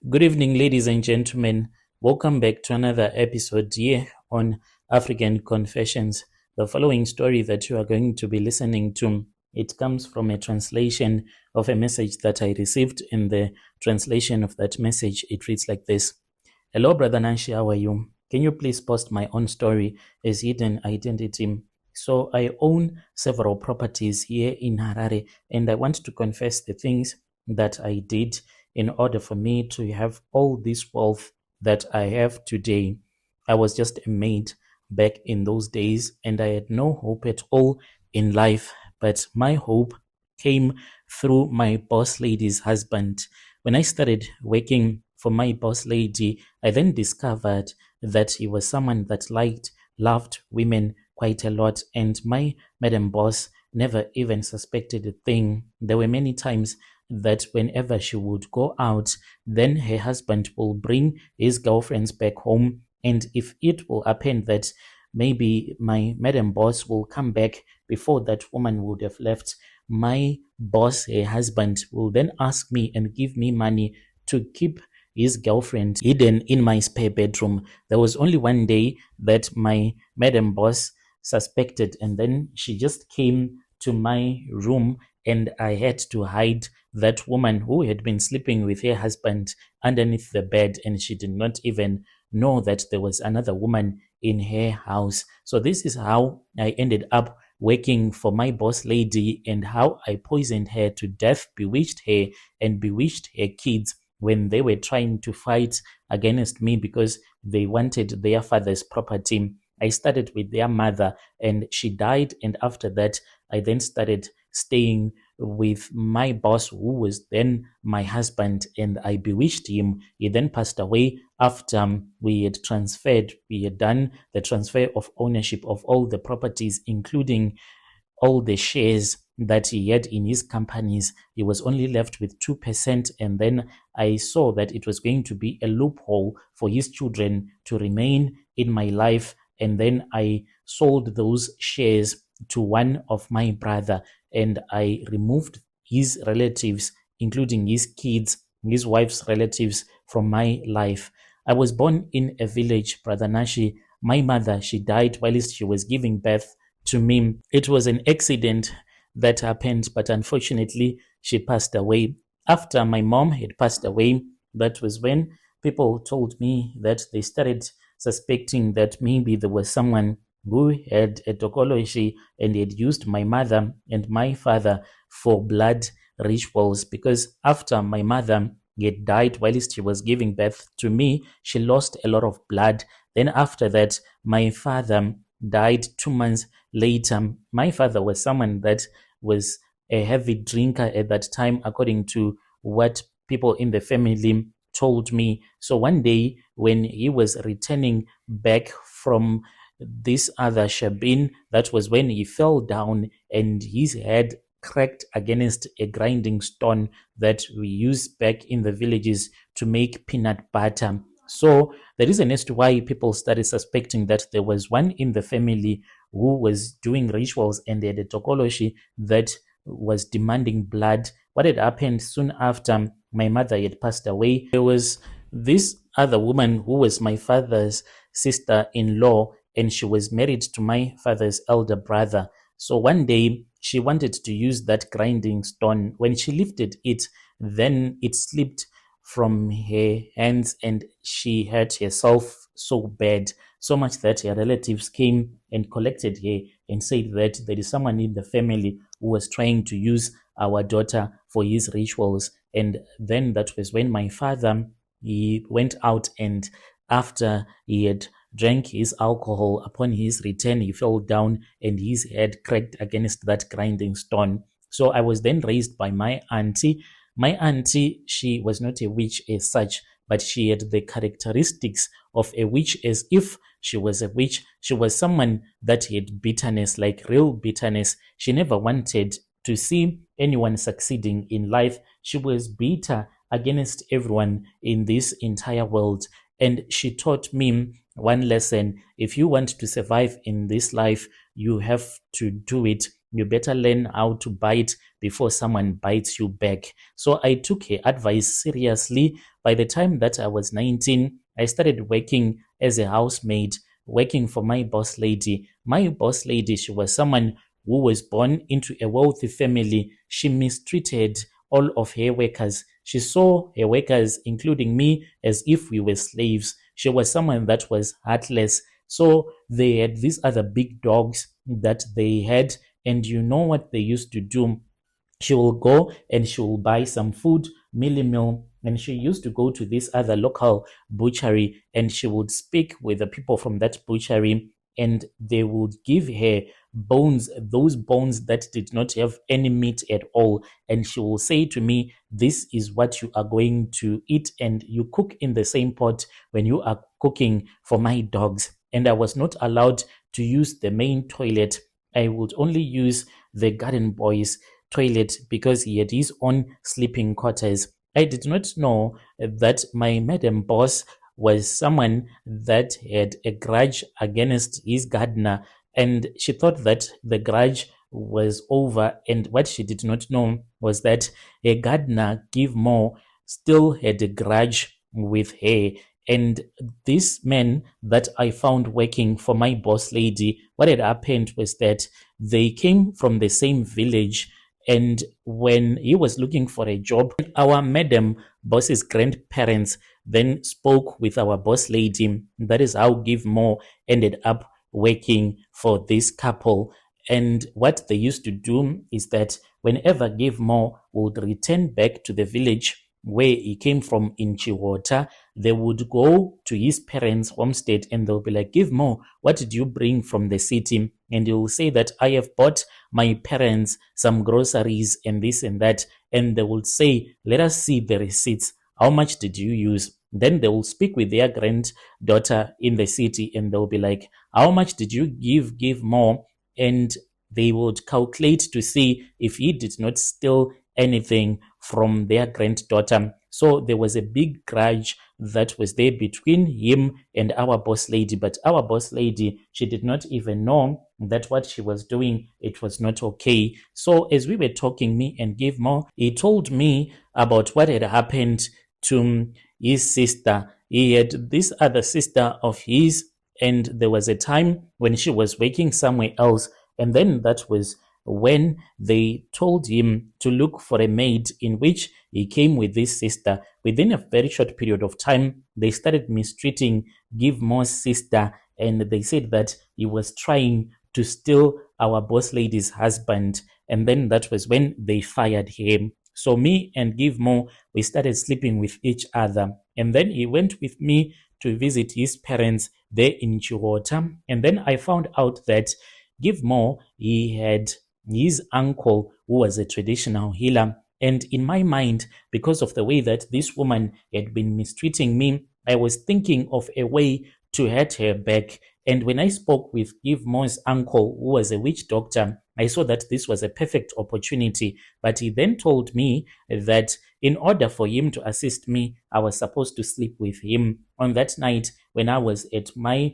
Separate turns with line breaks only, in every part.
Good evening, ladies and gentlemen. Welcome back to another episode here on African Confessions. The following story that you are going to be listening to, it comes from a translation of a message that I received. In the translation of that message, it reads like this. Hello, Brother Nanshi, how are you? Can you please post my own story as hidden identity? So I own several properties here in Harare, and I want to confess the things that I did in order for me to have all this wealth that I have today. I was just a maid back in those days, and I had no hope at all in life. But my hope came through my boss lady's husband. When I started working for my boss lady, I then discovered that he was someone that loved women quite a lot, and my madam boss never even suspected a thing. There were many times that whenever she would go out, then her husband will bring his girlfriends back home. And if it will happen that maybe my madam boss will come back before that woman would have left, my boss, her husband, will then ask me and give me money to keep his girlfriend hidden in my spare bedroom. There was only one day that my madam boss suspected, and then she just came to my room, and I had to hide that woman who had been sleeping with her husband underneath the bed, and she did not even know that there was another woman in her house. So this is how I ended up working for my boss lady, and how I poisoned her to death, bewitched her, and bewitched her kids when they were trying to fight against me because they wanted their father's property. I started with their mother, and she died, and after that I then started staying with my boss, who was then my husband, and I bewitched him. He then passed away after we had done the transfer of ownership of all the properties, including all the shares that he had in his companies. He was only left with 2%. And then I saw that it was going to be a loophole for his children to remain in my life. And then I sold those shares to one of my brother, and I removed his relatives, including his kids, his wife's relatives, from my life. I was born in a village, Brother Nashi. My mother, she died whilst she was giving birth to me. It was an accident that happened, but unfortunately, she passed away. After my mom had passed away, that was when people told me that they started suspecting that maybe there was someone who had a tokology and had used my mother and my father for blood rituals, because after my mother had died whilst she was giving birth to me, she lost a lot of blood. Then after that, my father died 2 months later. My father was someone that was a heavy drinker at that time, according to what people in the family told me. So one day, when he was returning back from this other shabin, that was when he fell down and his head cracked against a grinding stone that we use back in the villages to make peanut butter. So the reason as to why people started suspecting that there was one in the family who was doing rituals and they had a tokology that was demanding blood. What had happened soon after my mother had passed away, there was this other woman who was my father's sister-in-law, and she was married to my father's elder brother. So one day she wanted to use that grinding stone. When she lifted it, then it slipped from her hands and she hurt herself so bad, so much that her relatives came and collected her and said that there is someone in the family who was trying to use our daughter for his rituals. And then that was when my father, he went out, and after he had drank his alcohol, upon his return he fell down and his head cracked against that grinding stone. So I was then raised by my auntie. My auntie, she was not a witch as such, but she had the characteristics of a witch. As if she was a witch, she was someone that had bitterness, like real bitterness. She never wanted to see anyone succeeding in life. She was bitter against everyone in this entire world. And she taught me one lesson: if you want to survive in this life, you have to do it you better learn how to bite before someone bites you back. So I took her advice seriously. By the time that I was 19, I started working as a housemaid, working for my boss lady. My boss lady, she was someone who was born into a wealthy family. She mistreated all of her workers. She saw her workers, including me, as if we were slaves. She was someone that was heartless. So they had these other big dogs that they had, and you know what they used to do? She will go and she will buy some food, mealy meal, and she used to go to this other local butchery, and she would speak with the people from that butchery, and they would give her bones, those bones that did not have any meat at all, and she will say to me, this is what you are going to eat, and you cook in the same pot when you are cooking for my dogs. And I was not allowed to use the main toilet. I would only use the garden boy's toilet because he had his own sleeping quarters. I did not know that my madam boss was someone that had a grudge against his gardener, and she thought that the grudge was over. And what she did not know was that a gardener, Give More, still had a grudge with her. And this man that I found working for my boss lady, what had happened was that they came from the same village, and when he was looking for a job, our madam boss's grandparents then spoke with our boss lady. That is how Give More ended up working for this couple. And what they used to do is that whenever Give More would return back to the village where he came from in Chiwota, they would go to his parents' homestead and they'll be like, Give More, what did you bring from the city? And he will say that I have bought my parents some groceries and this and that. And they will say, let us see the receipts. How much did you use? Then they will speak with their granddaughter in the city and they'll be like, how much did you Give More? And they would calculate to see if he did not steal anything from their granddaughter. So there was a big grudge that was there between him and our boss lady. But our boss lady, she did not even know that what she was doing, it was not okay. So as we were talking, me and Give More, he told me about what had happened to his sister. He had this other sister of his, and there was a time when she was working somewhere else, and then that was when they told him to look for a maid, in which he came with this sister. Within a very short period of time, they started mistreating Give More's sister, and they said that he was trying to steal our boss lady's husband. And then that was when they fired him. So me and Give More, we started sleeping with each other. And then he went with me to visit his parents there in Chiwota. And then I found out that Give More, he had his uncle who was a traditional healer. And in my mind, because of the way that this woman had been mistreating me, I was thinking of a way to hurt her back. And when I spoke with Give More's uncle, who was a witch doctor, I saw that this was a perfect opportunity. But he then told me that in order for him to assist me, I was supposed to sleep with him. On that night, when I was at my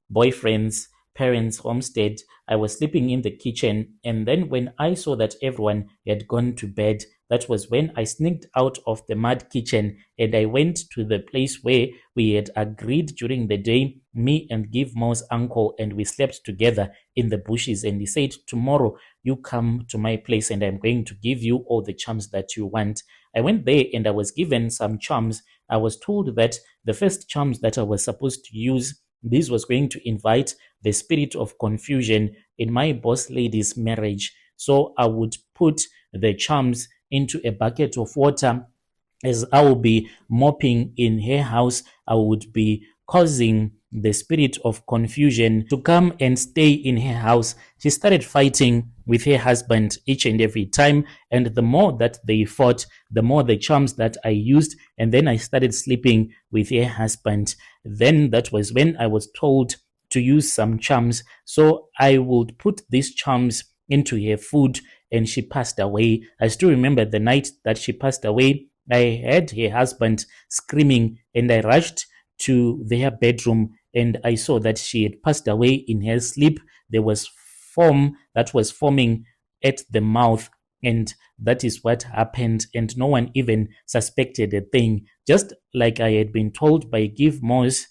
boyfriend's parents' homestead, I was sleeping in the kitchen. And then when I saw that everyone had gone to bed, that was when I sneaked out of the mud kitchen and I went to the place where we had agreed during the day, me and Give More's uncle, and we slept together in the bushes. And he said, tomorrow you come to my place and I'm going to give you all the charms that you want. I went there and I was given some charms. I was told that the first charms that I was supposed to use, this was going to invite the spirit of confusion in my boss lady's marriage. So I would put the charms into a bucket of water. As I will be mopping in her house, I would be causing the spirit of confusion to come and stay in her house. She started fighting with her husband each and every time. And the more that they fought, the more the charms that I used. And then I started sleeping with her husband. Then that was when I was told to use some charms. So I would put these charms into her food and she passed away. I still remember the night that she passed away. I heard her husband screaming and I rushed to their bedroom and I saw that she had passed away in her sleep. There was foam that was forming at the mouth. And that is what happened. And no one even suspected a thing. Just like I had been told by Give Moss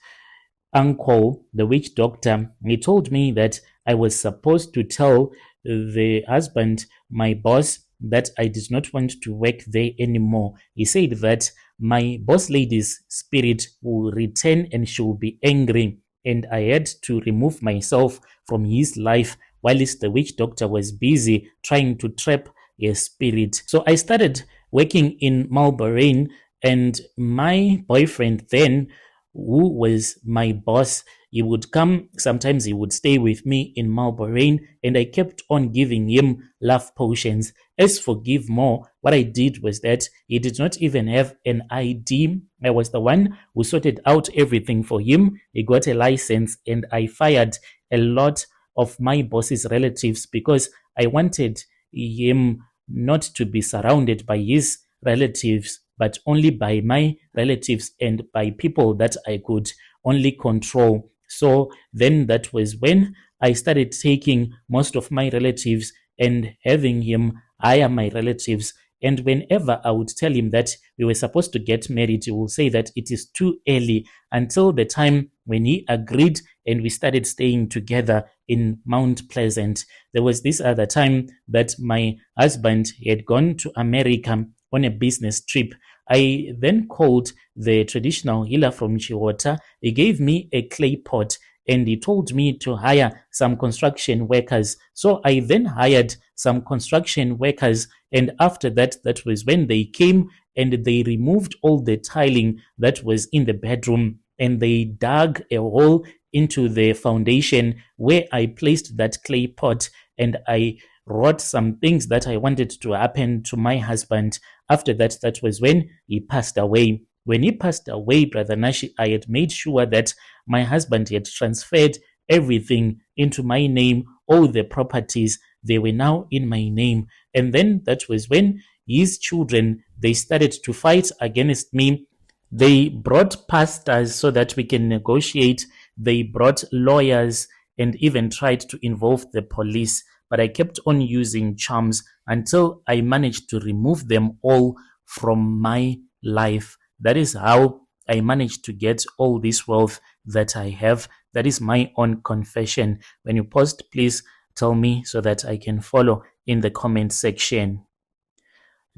uncle, the witch doctor, he told me that I was supposed to tell the husband, my boss, that I did not want to work there anymore. He said that my boss lady's spirit will return and she will be angry, and I had to remove myself from his life whilst the witch doctor was busy trying to trap a spirit. So I started working in Marlborough, and my boyfriend then, who was my boss, he would come. Sometimes he would stay with me in Marlborough, and I kept on giving him love potions. As for Give More, what I did was that he did not even have an ID. I was the one who sorted out everything for him. He got a license, and I fired a lot of my boss's relatives because I wanted him not to be surrounded by his relatives, but only by my relatives and by people that I could only control. So then that was when I started taking most of my relatives and having him hire my relatives. And whenever I would tell him that we were supposed to get married, he will say that it is too early, until the time when he agreed and we started staying together in Mount Pleasant. There was this other time that my husband had gone to America on a business trip. I then called the traditional healer from Chiwota. He gave me a clay pot and he told me to hire some construction workers. So I then hired some construction workers, and after that, that was when they came and they removed all the tiling that was in the bedroom, and they dug a hole into the foundation where I placed that clay pot, and I wrote some things that I wanted to happen to my husband. After that, that was when he passed away. When he passed away, Brother Nashi, I had made sure that my husband had transferred everything into my name. All the properties, they were now in my name. And then that was when his children, they started to fight against me. They brought pastors so that we can negotiate. They brought lawyers and even tried to involve the police. But I kept on using charms until I managed to remove them all from my life. That is how I managed to get all this wealth that I have. That is my own confession. When you post, please tell me so that I can follow in the comment section.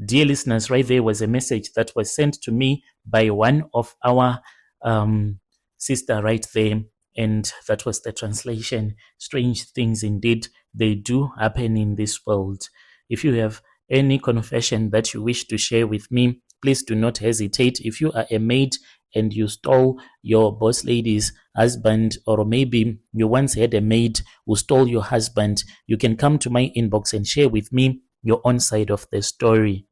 Dear listeners, right there was a message that was sent to me by one of our sister right there, and that was the translation. Strange things indeed, they do happen in this world. If you have any confession that you wish to share with me, please do not hesitate. If you are a maid and you stole your boss lady's husband, or maybe you once had a maid who stole your husband, you can come to my inbox and share with me your own side of the story.